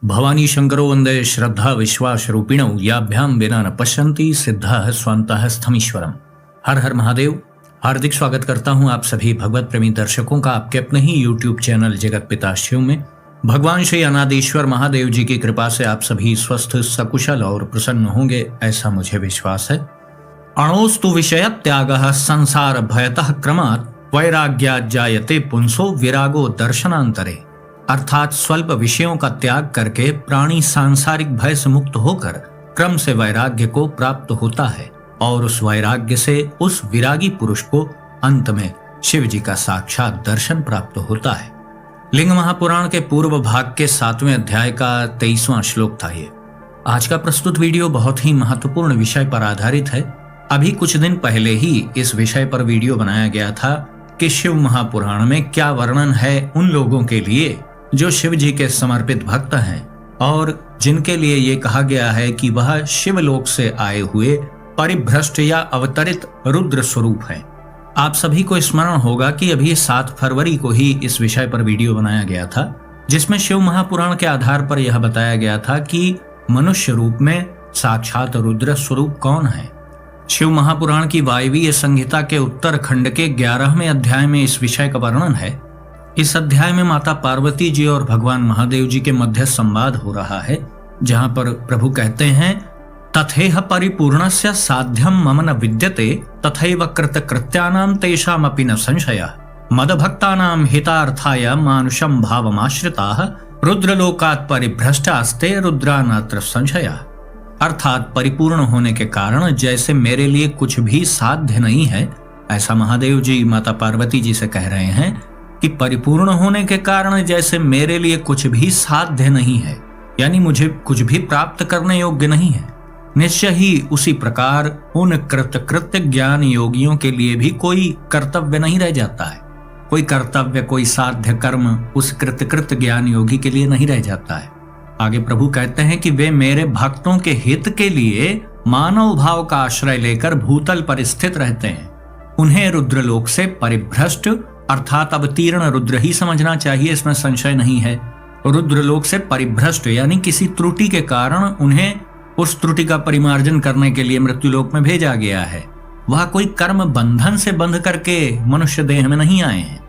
भवानी शंकरो वंदे श्रद्धा विश्वास रूपिणौ याभ्यां विना न पश्यन्ति सिद्धः स्वान्तः स्थमीश्वरम। हर हर महादेव। हार्दिक स्वागत करता हूं आप सभी भगवत प्रेमी दर्शकों का आपके अपने ही यूट्यूब चैनल जगत पिता शिव में। भगवान श्री अनादेश्वर महादेव जी की कृपा से आप सभी स्वस्थ सकुशल और प्रसन्न होंगे, ऐसा मुझे विश्वास है। अणोस्तु विषय त्यागः संसार भयतः क्रमात् वैराग्यात् जायते पुंसो विरागो दर्शनांतरे। अर्थात स्वल्प विषयों का त्याग करके प्राणी सांसारिक भय से मुक्त होकर क्रम से वैराग्य को प्राप्त होता है और उस वैराग्य से उस विरागी पुरुष को अंत में शिव जी का साक्षात दर्शन प्राप्त होता है। लिंग महापुराण के पूर्व भाग के 7वें अध्याय का 23वां श्लोक था ये। आज का प्रस्तुत वीडियो बहुत ही महत्वपूर्ण विषय पर आधारित है। अभी कुछ दिन पहले ही इस विषय पर वीडियो बनाया गया था कि शिव महापुराण में क्या वर्णन है उन लोगों के लिए जो शिव जी के समर्पित भक्त हैं और जिनके लिए ये कहा गया है कि वह शिवलोक से आए हुए परिभ्रष्ट या अवतरित रुद्र स्वरूप हैं। आप सभी को स्मरण होगा कि अभी 7 फरवरी को ही इस विषय पर वीडियो बनाया गया था, जिसमें शिव महापुराण के आधार पर यह बताया गया था कि मनुष्य रूप में साक्षात रुद्र स्वरूप कौन है। शिव महापुराण की वायवीय संहिता के उत्तर खंड के 11वें अध्याय में इस विषय का वर्णन है। इस अध्याय में माता पार्वती जी और भगवान महादेव जी के मध्य संवाद हो रहा है, जहां पर प्रभु कहते हैं, तथेह परिपूर्णस्य साध्यम मम न विद्यते तथैव कृतकृत्यानां तेषामपि न संशयः मदभक्तानां हितार्थाय मानुषं भावमाश्रिताः रुद्रलोकात् परिभ्रष्टास्ते रुद्रानात्र संशयः। अर्थात परिपूर्ण होने के कारण जैसे मेरे लिए कुछ भी साध्य नहीं है, ऐसा महादेव जी माता पार्वती जी से कह रहे हैं कि परिपूर्ण होने के कारण जैसे मेरे लिए कुछ भी साध्य नहीं है, यानी मुझे कुछ भी प्राप्त करने योग्य नहीं है, निश्चय ही उसी प्रकार उन कृतकृत्य ज्ञान योगियों के लिए भी कोई कर्तव्य नहीं रह जाता है। कोई कर्तव्य, कोई साध्य कर्म उस कृतकृत्य ज्ञान योगी के लिए नहीं रह जाता है। आगे प्रभु कहते हैं कि वे मेरे भक्तों के हित के लिए मानव भाव का आश्रय लेकर भूतल पर स्थित रहते हैं। उन्हें रुद्रलोक से परिभ्रष्ट अर्थात अवतीर्ण रुद्र ही समझना चाहिए, इसमें संशय नहीं है। रुद्रलोक से परिभ्रष्ट यानी किसी त्रुटि के कारण उन्हें उस त्रुटि का परिमार्जन करने के लिए मृत्युलोक में भेजा गया है। वह कोई कर्म बंधन से बंध करके मनुष्य देह में नहीं आए हैं,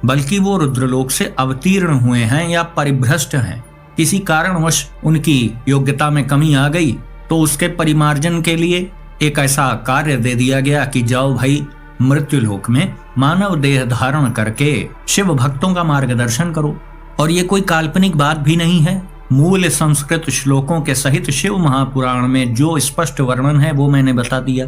बल्कि वो रुद्रलोक से अवतीर्ण हुए हैं या परिभ्रष्ट हैं। किसी कारणवश उनकी योग्यता में कमी आ गई तो उसके परिमार्जन के लिए एक ऐसा कार्य दे दिया गया कि जाओ भाई मृत्युलोक में मानव देह धारण करके शिव भक्तों का मार्गदर्शन करो। और ये कोई काल्पनिक बात भी नहीं है। मूल संस्कृत श्लोकों के सहित शिव महापुराण में जो स्पष्ट वर्णन है वो मैंने बता दिया।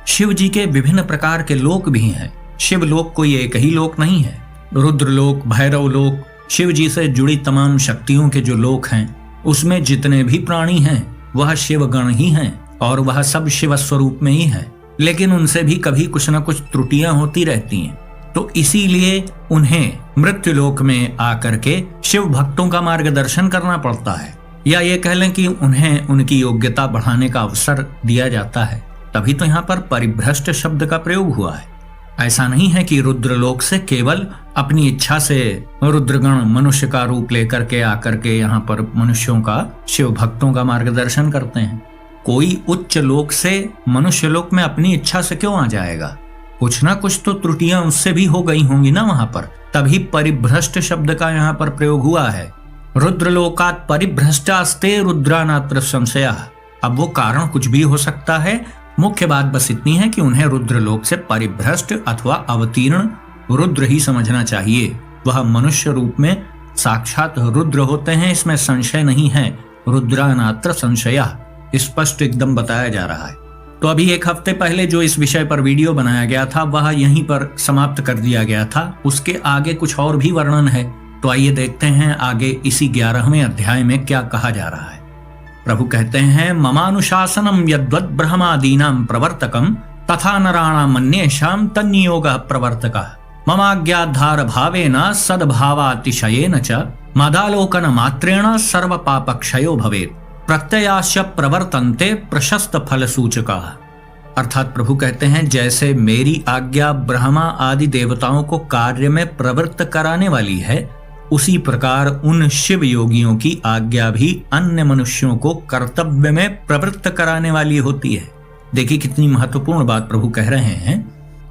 शिव जी के विभिन्न प्रकार के लोक भी हैं। शिवलोक कोई एक ही लोक नहीं है। रुद्रलोक, भैरव लोक, शिव जी से जुड़ी तमाम शक्तियों के जो लोक हैं, उसमें जितने भी प्राणी हैं वह शिवगण ही हैं और वह सब शिव स्वरूप में ही है, लेकिन उनसे भी कभी कुछ न कुछ त्रुटियां होती रहती हैं। तो इसीलिए उन्हें मृत्युलोक में आकर के शिव भक्तों का मार्गदर्शन करना पड़ता है, या ये कह लें कि उन्हें उनकी योग्यता बढ़ाने का अवसर दिया जाता है। तभी तो यहाँ पर परिभ्रष्ट शब्द का प्रयोग हुआ है। ऐसा नहीं है कि रुद्रलोक से केवल अपनी इच्छा से रुद्रगण मनुष्य का रूप लेकर के आकर के यहाँ पर मनुष्यों का, शिव भक्तों का मार्गदर्शन करते हैं। कोई उच्च लोक से मनुष्य लोक में अपनी इच्छा से क्यों आ जाएगा? कुछ ना कुछ तो त्रुटियां उससे भी हो गई होंगी ना वहां पर, तभी परिभ्रष्ट शब्द का यहाँ पर प्रयोग हुआ है। रुद्रलोकात् परिभ्रष्टास्ते रुद्रानात्र संशयः। अब वो कारण कुछ भी हो सकता है, मुख्य बात बस इतनी है कि उन्हें रुद्रलोक से परिभ्रष्ट अथवा अवतीर्ण रुद्र ही समझना चाहिए। वह मनुष्य रूप में साक्षात रुद्र होते हैं, इसमें संशय नहीं है। रुद्रानात्र संशयः स्पष्ट एकदम बताया जा रहा है। तो अभी 1 हफ्ते पहले जो इस विषय पर वीडियो बनाया गया था वह यहीं पर समाप्त कर दिया गया था। उसके आगे कुछ और भी वर्णन है, तो आइए देखते हैं आगे इसी 11वें अध्याय में क्या कहा जा रहा है। प्रभु कहते हैं, ममानुशासनम यद्वत् ब्रह्मादीनां प्रवर्तकम तथा नराणाम अन्येषां तन्नियोगः प्रवर्तकः ममाज्ञाधार भावेन सद्भावातिशयेन च मदालोकन मात्रेण सर्व पापक्षयो भवेत् प्रत्ययाश्च प्रवर्तन्ते प्रशस्त फल सूचका। अर्थात प्रभु कहते हैं, जैसे मेरी आज्ञा ब्रह्मा आदि देवताओं को कार्य में प्रवृत्त कराने वाली है, उसी प्रकार उन शिव योगियों की आज्ञा भी अन्य मनुष्यों को कर्तव्य में प्रवृत्त कराने वाली होती है। देखिए कितनी महत्वपूर्ण बात प्रभु कह रहे हैं।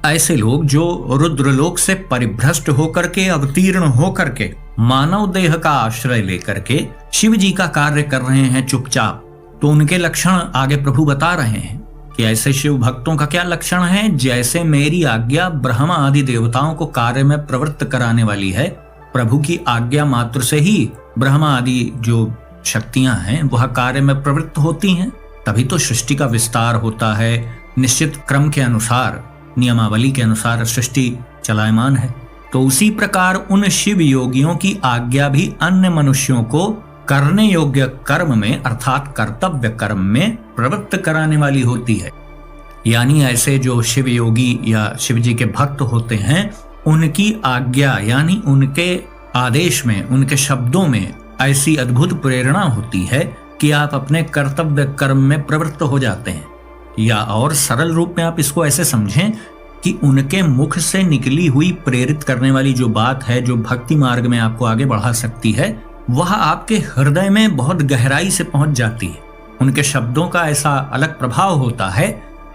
ऐसे लोग जो रुद्रलोक से परिभ्रष्ट होकर के, अवतीर्ण होकर के, मानव देह का आश्रय लेकर के शिव जी का कार्य कर रहे हैं चुपचाप, तो उनके लक्षण आगे प्रभु बता रहे हैं कि ऐसे शिव भक्तों का क्या लक्षण है। जैसे मेरी आज्ञा ब्रह्मा आदि देवताओं को कार्य में प्रवृत्त कराने वाली है, प्रभु की आज्ञा मात्र से ही ब्रह्मा आदि जो शक्तियां हैं वह कार्य में प्रवृत्त होती हैं, तभी तो सृष्टि का विस्तार होता है। निश्चित क्रम के अनुसार, नियमावली के अनुसार सृष्टि चलायमान है। तो उसी प्रकार उन शिव योगियों की आज्ञा भी अन्य मनुष्यों को करने योग्य कर्म में, अर्थात कर्तव्य कर्म में प्रवृत्त कराने वाली होती है। यानी ऐसे जो शिव योगी या शिव जी के भक्त होते हैं, उनकी आज्ञा यानी उनके आदेश में, उनके शब्दों में ऐसी अद्भुत प्रेरणा होती है कि आप अपने कर्तव्य कर्म में प्रवृत्त हो जाते हैं। या और सरल रूप में आप इसको ऐसे समझें कि उनके मुख से निकली हुई प्रेरित करने वाली जो बात है, जो भक्ति मार्ग में आपको आगे बढ़ा सकती है, वह आपके हृदय में बहुत गहराई से पहुंच जाती है। उनके शब्दों का ऐसा अलग प्रभाव होता है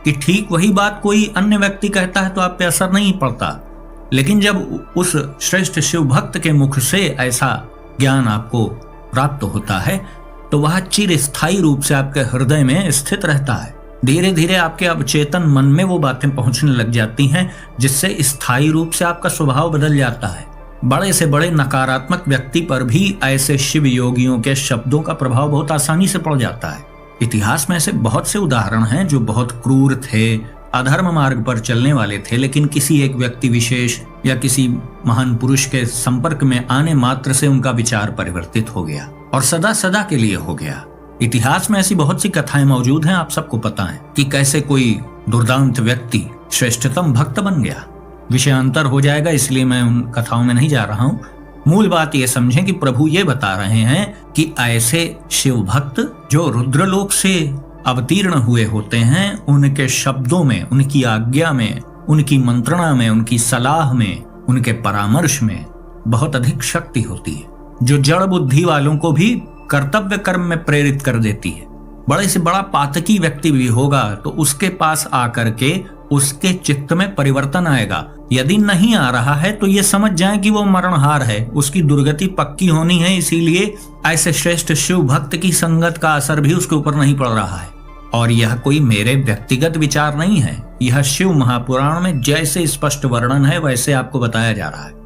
कि ठीक वही बात कोई अन्य व्यक्ति कहता है तो आप पे असर नहीं पड़ता, लेकिन जब उस श्रेष्ठ शिव भक्त के मुख से ऐसा ज्ञान आपको प्राप्त होता है तो वह चिरस्थायी रूप से आपके हृदय में स्थित रहता है। धीरे धीरे आपके अवचेतन मन में वो बातें पहुंचने लग जाती हैं, जिससे स्थायी रूप से आपका स्वभाव बदल जाता है। बड़े से बड़े नकारात्मक व्यक्ति पर भी ऐसे शिव योगियों के शब्दों का प्रभाव बहुत आसानी से पड़ जाता है। इतिहास में ऐसे बहुत से उदाहरण हैं जो बहुत क्रूर थे, अधर्म मार्ग पर चलने वाले थे, लेकिन किसी एक व्यक्ति विशेष या किसी महान पुरुष के संपर्क में आने मात्र से उनका विचार परिवर्तित हो गया और सदा सदा के लिए हो गया। इतिहास में ऐसी बहुत सी कथाएं मौजूद हैं, आप सबको पता है कि कैसे कोई दुर्दांत व्यक्ति श्रेष्ठतम भक्त बन गया। विषयांतर हो जाएगा, इसलिए मैं उन कथाओं में नहीं जा रहा हूं। मूल बात ये समझें कि प्रभु ये बता रहे हैं कि ऐसे शिव भक्त जो रुद्रलोक से अवतीर्ण हुए होते हैं, उनके शब्दों में, उनकी आज्ञा में, उनकी मंत्रणा में, उनकी सलाह में, उनके परामर्श में बहुत अधिक शक्ति होती है, जो जड़ बुद्धि वालों को भी कर्तव्य कर्म में प्रेरित कर देती है। बड़े से बड़ा पातकी व्यक्ति भी होगा तो उसके पास आकर के उसके चित्त में परिवर्तन आएगा। यदि नहीं आ रहा है तो ये समझ जाए कि वो मरणहार है, उसकी दुर्गति पक्की होनी है। इसीलिए ऐसे श्रेष्ठ शिव भक्त की संगत का असर भी उसके ऊपर नहीं पड़ रहा है। और यह कोई मेरे व्यक्तिगत विचार नहीं है, यह शिव महापुराण में जैसे स्पष्ट वर्णन है वैसे आपको बताया जा रहा है।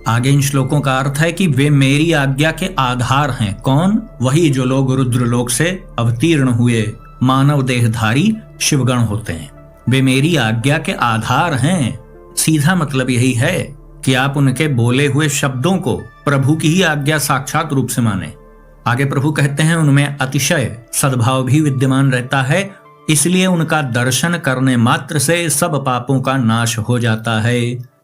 आगे इन श्लोकों का अर्थ है कि वे मेरी आज्ञा के आधार हैं। कौन? वही जो लोग रुद्रलोक से अवतीर्ण हुए मानव देहधारी शिवगण होते हैं, वे मेरी आज्ञा के आधार हैं। सीधा मतलब यही है कि आप उनके बोले हुए शब्दों को प्रभु की ही आज्ञा साक्षात रूप से माने। आगे प्रभु कहते हैं उनमें अतिशय सद्भाव भी विद्यमान रहता है, इसलिए उनका दर्शन करने मात्र से सब पापों का नाश हो जाता है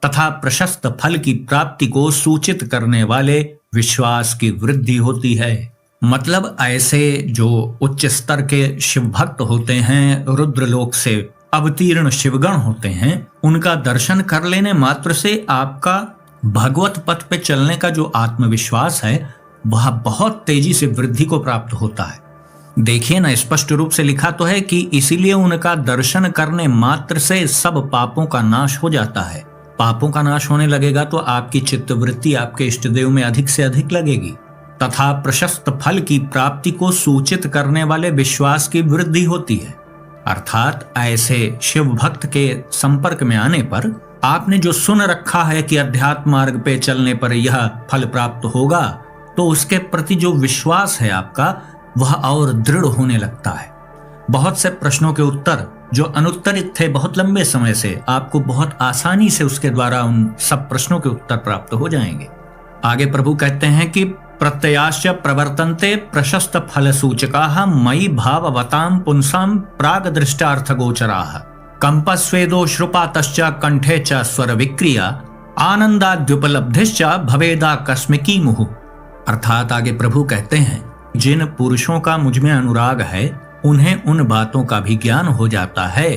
तथा प्रशस्त फल की प्राप्ति को सूचित करने वाले विश्वास की वृद्धि होती है। मतलब ऐसे जो उच्च स्तर के शिव भक्त होते हैं, रुद्रलोक से अवतीर्ण शिवगण होते हैं, उनका दर्शन कर लेने मात्र से आपका भगवत पथ पे चलने का जो आत्मविश्वास है वह बहुत तेजी से वृद्धि को प्राप्त होता है। देखिए ना, स्पष्ट रूप से लिखा तो है कि इसीलिए उनका दर्शन करने मात्र से सब पापों का नाश हो जाता है। पापों का नाश होने लगेगा तो आपकी चित्तवृत्ति आपके इष्ट देव में अधिक से अधिक लगेगी तथा प्रशस्त फल की प्राप्ति को सूचित करने वाले विश्वास की वृद्धि होती है। अर्थात ऐसे शिव भक्त के संपर्क में आने पर आपने जो सुन रखा है कि अध्यात्म मार्ग पे चलने पर यह फल प्राप्त होगा, तो उसके प्रति जो विश्वास है आपका वह और दृढ़ होने लगता है। बहुत से प्रश्नों के उत्तर जो अनुत्तरित थे बहुत लंबे समय से, आपको बहुत आसानी से उसके द्वारा उन सब प्रश्नों के उत्तर प्राप्त हो जाएंगे। आगे प्रभु कहते हैं कि प्रत्ययाश्च प्रवर्तन्ते प्रशस्त फल सूचकाः मयि भाववतां पुंसां प्राग दृष्टार्थ गोचराः कंपस्वेदो श्रुपातश्च कंठे च स्वर विक्रिया आनंदाद्युपलब्धिश्च भवेदा कस्मिकी मुहु। अर्थात आगे प्रभु कहते हैं जिन पुरुषों का मुझ में अनुराग है उन्हें उन बातों का भी ज्ञान हो जाता है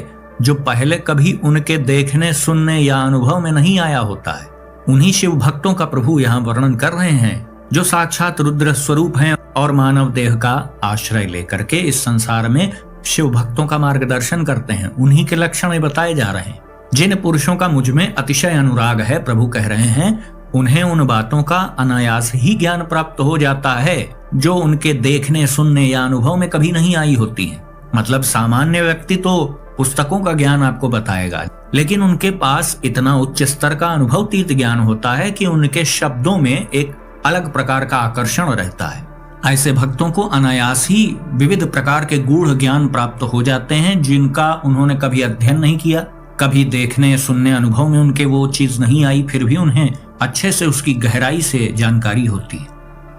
जो पहले कभी उनके देखने, सुनने या अनुभव में नहीं आया होता है। उन्हीं शिव भक्तों का प्रभु यहाँ वर्णन कर रहे हैं जो साक्षात रुद्र स्वरूप हैं और मानव देह का आश्रय लेकर के इस संसार में शिव भक्तों का मार्गदर्शन करते हैं। उन्हीं के लक्षण बताए जा रहे हैं। जिन पुरुषों का मुझ में अतिशय अनुराग है, प्रभु कह रहे हैं, उन्हें उन बातों का अनायास ही ज्ञान प्राप्त हो जाता है जो उनके देखने, सुनने या अनुभव में कभी नहीं आई होती है। मतलब सामान्य व्यक्ति तो पुस्तकों का ज्ञान आपको बताएगा, लेकिन उनके पास इतना उच्च स्तर का अनुभवतीत ज्ञान होता है कि उनके शब्दों में एक अलग प्रकार का आकर्षण रहता है। ऐसे भक्तों को अनायास ही विविध प्रकार के गूढ़ ज्ञान प्राप्त हो जाते हैं जिनका उन्होंने कभी अध्ययन नहीं किया, कभी देखने, सुनने, अनुभव में उनके वो चीज नहीं आई, फिर भी उन्हें अच्छे से उसकी गहराई से जानकारी होती है।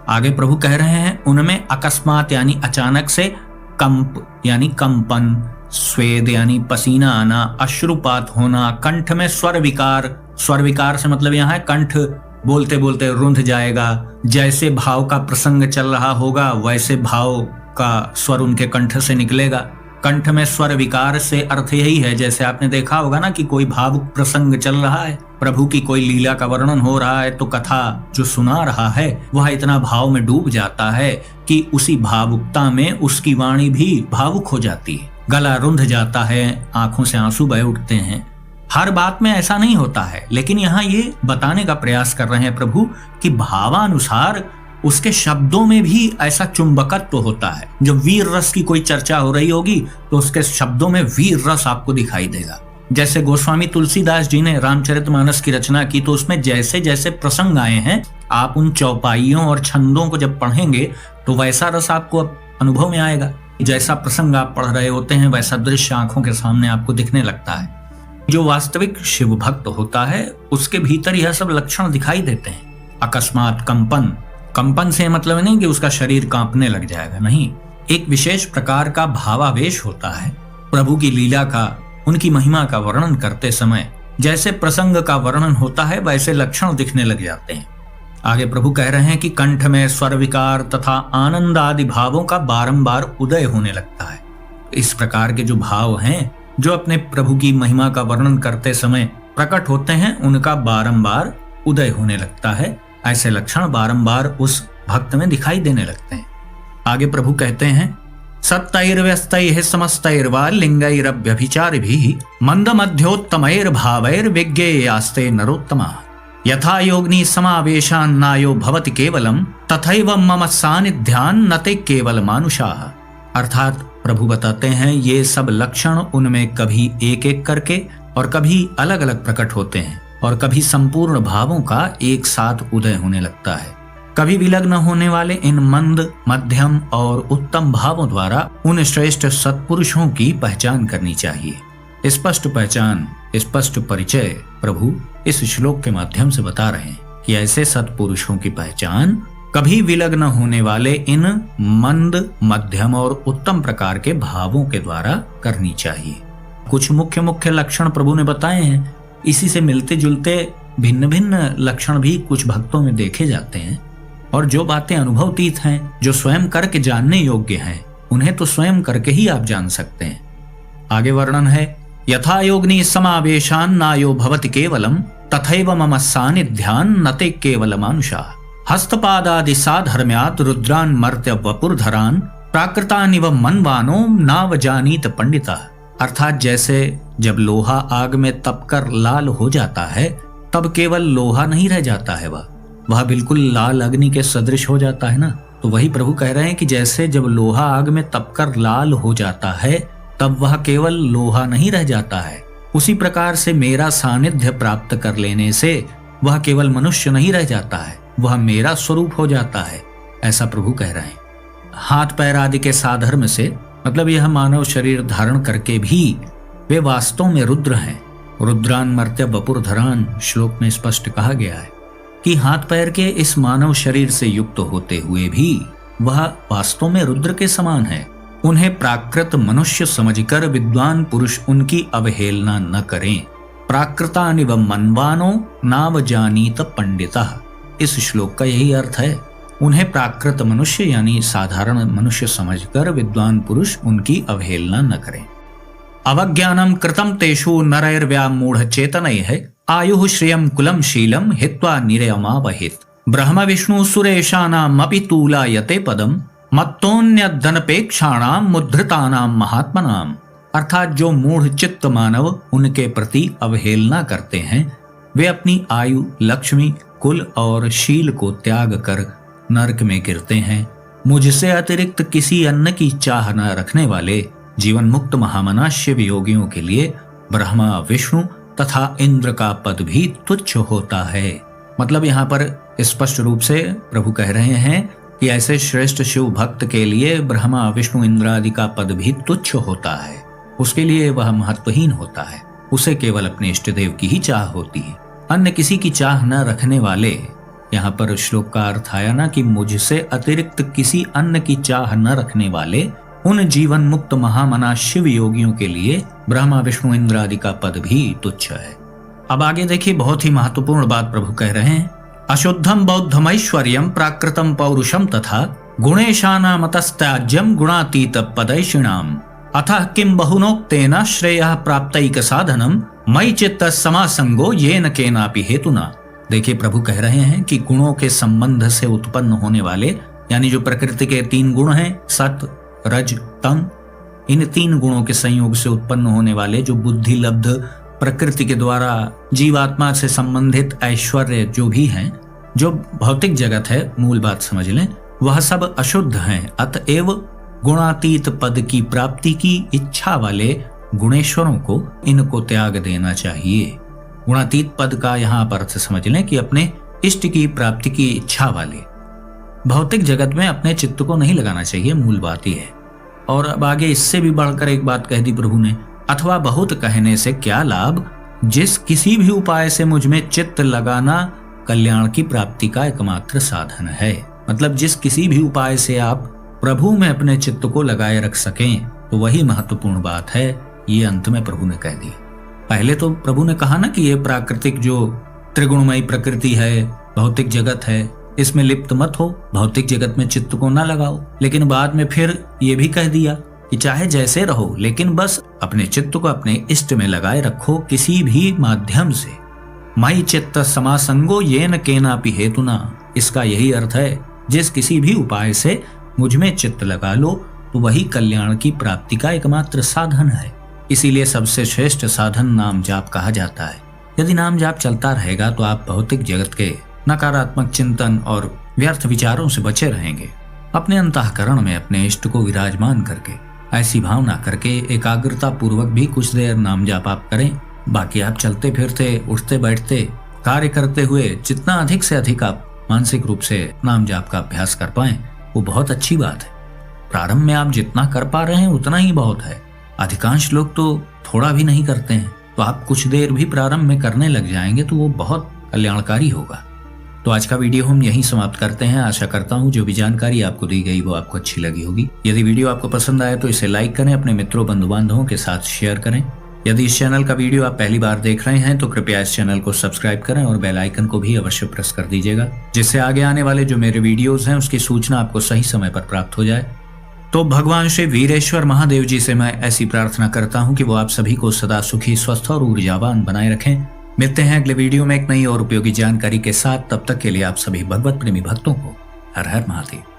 आगे प्रभु कह रहे हैं, उनमें अकस्मात यानी अचानक से, कंप यानी कंपन, स्वेद यानी पसीना आना, अश्रुपात होना, कंठ में स्वर विकार, स्वर विकार से मतलब यहाँ है कंठ बोलते बोलते रुंध जाएगा। जैसे भाव का प्रसंग चल रहा होगा वैसे भाव का स्वर उनके कंठ से निकलेगा। कंठ में स्वर विकार से अर्थ यही है, जैसे आपने देखा होगा ना कि कोई भावुक प्रसंग चल रहा है, प्रभु की कोई लीला का वर्णन हो रहा है, तो कथा जो सुना रहा है वह इतना भाव में डूब जाता है कि उसी भावुकता में उसकी वाणी भी भावुक हो जाती है, गला रुंध जाता है, आंखों से आंसू बह उठते हैं। हर बात में ऐसा नहीं होता है, लेकिन यहाँ ये बताने का प्रयास कर रहे हैं प्रभु कि भावानुसार उसके शब्दों में भी ऐसा चुंबकत्व होता है। जो वीर रस की कोई चर्चा हो रही होगी तो उसके शब्दों में वीर रस आपको दिखाई देगा। जैसे गोस्वामी तुलसीदास जी ने रामचरितमानस की रचना की तो उसमें जैसे जैसे प्रसंग आए हैं, आप उन चौपाइयों और छंदों को जब पढ़ेंगे तो वैसा रस आपको अनुभव में आएगा। जैसा प्रसंग आप पढ़ रहे होते हैं वैसा दृश्य आंखों के सामने आपको दिखने लगता है। जो वास्तविक शिव भक्त होता है उसके भीतर यह सब लक्षण दिखाई देते हैं। अकस्मात कंपन, कंपन से मतलब नहीं कि उसका शरीर कांपने लग जाएगा, नहीं, एक विशेष प्रकार का भावावेश होता है। प्रभु की लीला का, उनकी महिमा का वर्णन करते समय जैसे प्रसंग का वर्णन होता है वैसे लक्षण दिखने लग जाते हैं। आगे प्रभु कह रहे हैं कि कंठ में स्वर विकार तथा आनंद आदि भावों का बारंबार उदय होने लगता है। इस प्रकार के जो भाव हैं जो अपने प्रभु की महिमा का वर्णन करते समय प्रकट होते हैं, उनका बारंबार उदय होने लगता है। ऐसे लक्षण बारंबार उस भक्त में दिखाई देने लगते हैं। आगे प्रभु कहते हैं, सत्तैर्व्यस्तैः समस्तैर्वा लिंगैरव्यभिचारिभिः मंदमध्योत्तमैर्भावैर्विज्ञेयास्ते नरोत्तमा यथा योगिनी समावेशान्नायो भवति केवलम तथैव मम सानिध्यान् न ते केवल मानुषाः। अर्थात प्रभु बताते हैं ये सब लक्षण उनमें कभी एक एक करके और कभी अलग अलग प्रकट होते हैं और कभी संपूर्ण भावों का एक साथ उदय होने लगता है। कभी विलग्न होने वाले इन मंद, मध्यम और उत्तम भावों द्वारा उन श्रेष्ठ सत्पुरुषों की पहचान करनी चाहिए। स्पष्ट पहचान, स्पष्ट परिचय प्रभु इस श्लोक के माध्यम से बता रहे हैं कि ऐसे सत्पुरुषों की पहचान कभी विलग्न होने वाले इन मंद, मध्यम और उत्तम प्रकार के भावों के द्वारा करनी चाहिए। कुछ मुख्य मुख्य लक्षण प्रभु ने बताए हैं। इसी से मिलते जुलते भिन्न भिन्न लक्षण भी कुछ भक्तों में देखे जाते हैं, और जो बातें अनुभवतीत हैं, जो स्वयं करके जानने योग्य हैं, उन्हें तो स्वयं करके ही आप जान सकते हैं। आगे वर्णन है, यथा योगिनी समावेशान् नायो भवति केवलम तथैव मम सानिध्यान् न ते केवल मानुषाः हस्तपादादि साधर्म्यात् रुद्रान् मर्त्य वपुर्धरान् प्राकृतानिव मनवानो नावजानीत पंडिता। अर्थात जैसे जब लोहा आग में तपकर लाल हो जाता है तब केवल लोहा नहीं रह जाता है, वह बिल्कुल लाल अग्नि के सदृश हो जाता है ना। तो वही प्रभु कह रहे हैं कि जैसे जब लोहा आग में तपकर लाल हो जाता है तब वह केवल लोहा नहीं रह जाता है, उसी प्रकार से मेरा सानिध्य प्राप्त कर लेने से वह केवल मनुष्य नहीं रह जाता है, वह मेरा स्वरूप हो जाता है, ऐसा प्रभु कह रहे हैं। हाथ पैर आदि के साधर्म से मतलब यह मानव शरीर धारण करके भी वे वास्तव में रुद्र हैं। रुद्रान मर्त्य वपुर्धरान श्लोक में स्पष्ट कहा गया है कि हाथ पैर के इस मानव शरीर से युक्त होते हुए भी वह वास्तव में रुद्र के समान है। उन्हें प्राकृत मनुष्य समझकर विद्वान पुरुष उनकी अवहेलना न करें। प्राकृतानिव मनवानो नावजानीत पंडितः, इस श्लोक का यही अर्थ है। उन्हें प्राकृत मनुष्य यानी साधारण मनुष्य समझकर विद्वान पुरुष उनकी अवहेलना न करें। अवज्ञानम कृतम तेषु नरैर्व्यामूढ़ चेतनैः आयुः श्रियं कुलं शीलं हित्वा निरयमावहित। ब्रह्म विष्णु सुरेशानाम अपि तूलायते पदम मत्तोन्यधनपेक्षाणाम मुद्रितानाम महात्मनाम। अर्थात जो मूढ़ चित्त मानव उनके प्रति अवहेलना करते हैं, वे अपनी आयु, लक्ष्मी, कुल और शील को त्याग कर नरक में गिरते हैं। मुझसे अतिरिक्त किसी अन्न की चाह न रखने वाले जीवन मुक्त महामना शिव योगियों के लिए ब्रह्मा, विष्णु तथा इंद्र का पद भी तुच्छ होता है। मतलब यहाँ पर स्पष्ट रूप से प्रभु कह रहे हैं कि ऐसे श्रेष्ठ शिव भक्त के लिए ब्रह्मा, विष्णु, इंद्र आदि का पद भी तुच्छ होता है। उसके लिए वह महत्वहीन होता है। उसे केवल अपने इष्ट देव की ही चाह होती है। अन्य किसी की चाह न रखने वाले, यहाँ पर श्लोक का अर्थ आया ना कि मुझसे अतिरिक्त किसी अन्य की चाह न रखने वाले उन जीवन मुक्त महामना शिव योगियों के लिए ब्रह्मा, विष्णु, इंद्र आदि का पद भी तुच्छ है। अब आगे देखिए, बहुत ही महत्वपूर्ण बात प्रभु कह रहे हैं। अशुद्धम बौद्धमैश्वर्यम प्राकृतम पौरुषम तथा गुणेशानामतस्त्याज्यम गुणातीत पदैषिणाम अतः किम बहुनोक्तेन श्रेयः प्राप्तैक साधनम मयि चित्त समासंगो येन केनापि हेतुना। देखिए, प्रभु कह रहे हैं कि गुणों के संबंध से उत्पन्न होने वाले, यानी जो प्रकृति के 3 गुण हैं, सत, रज, तम, इन 3 गुणों के संयोग से उत्पन्न होने वाले जो बुद्धि लब्ध प्रकृति के द्वारा जीवात्मा से संबंधित ऐश्वर्य जो भी हैं, जो भौतिक जगत है, मूल बात समझ लें, वह सब अशुद्ध हैं। अतएव गुणातीत पद की प्राप्ति की इच्छा वाले गुणेश्वरों को इनको त्याग देना चाहिए। गुणातीत पद का यहाँ पर अर्थ समझ लें कि अपने इष्ट की प्राप्ति की इच्छा वाले। भौतिक जगत में अपने चित्त को नहीं लगाना चाहिए, मूल बात यह है। और अब आगे इससे भी बढ़कर एक बात कह दी प्रभु ने, अथवा बहुत कहने से क्या लाभ, जिस किसी भी उपाय से मुझ में चित्त लगाना कल्याण की प्राप्ति का एकमात्र साधन है। मतलब जिस किसी भी उपाय से आप प्रभु में अपने चित्त को लगाए रख सकें, तो वही महत्वपूर्ण बात है। ये अंत में प्रभु ने कह दिया। पहले तो प्रभु ने कहा ना कि ये प्राकृतिक जो त्रिगुणमयी प्रकृति है, भौतिक जगत है, इसमें लिप्त मत हो, भौतिक जगत में चित्त को ना लगाओ। लेकिन बाद में फिर ये भी कह दिया कि चाहे जैसे रहो, लेकिन बस अपने चित्त को अपने इष्ट में लगाए रखो किसी भी माध्यम से। मयि चित्त समासंगो येन केनापि हेतुना। इसका यही अर्थ है, जिस किसी भी उपाय से मुझ में चित्त लगा लो, तो वही कल्याण की प्राप्ति का एकमात्र साधन है। इसीलिए सबसे श्रेष्ठ साधन नाम जाप कहा जाता है। यदि नाम जाप चलता रहेगा तो आप भौतिक जगत के नकारात्मक चिंतन और व्यर्थ विचारों से बचे रहेंगे। अपने अंतःकरण में अपने इष्ट को विराजमान करके, ऐसी भावना करके एकाग्रता पूर्वक भी कुछ देर नाम जाप आप करें। बाकी आप चलते फिरते, उठते बैठते, कार्य करते हुए जितना अधिक से अधिक आप मानसिक रूप से नाम जाप का अभ्यास कर पाएं, वो बहुत अच्छी बात है। प्रारंभ में आप जितना कर पा रहे हैं उतना ही बहुत है। अधिकांश लोग तो थोड़ा भी नहीं करते हैं, तो आप कुछ देर भी प्रारंभ में करने लग जाएंगे तो वो बहुत कल्याणकारी होगा। तो आज का वीडियो हम यहीं समाप्त करते हैं। आशा करता हूँ जो भी जानकारी आपको दी गई वो आपको अच्छी लगी होगी। यदि वीडियो आपको पसंद आए तो इसे लाइक करें, अपने मित्रों बंधु बांधवों के साथ शेयर करें। यदि इस चैनल का वीडियो आप पहली बार देख रहे हैं तो कृपया इस चैनल को सब्सक्राइब करें और बेल आइकन को भी अवश्य प्रेस कर दीजिएगा, जिससे आगे आने वाले जो मेरे वीडियोस हैं उसकी सूचना आपको सही समय पर प्राप्त हो जाए। तो भगवान श्री वीरेश्वर महादेव जी से मैं ऐसी प्रार्थना करता हूँ कि वो आप सभी को सदा सुखी, स्वस्थ और ऊर्जावान बनाए रखें। मिलते हैं अगले वीडियो में एक नई और उपयोगी जानकारी के साथ। तब तक के लिए आप सभी भगवत प्रेमी भक्तों को हर हर महादेव।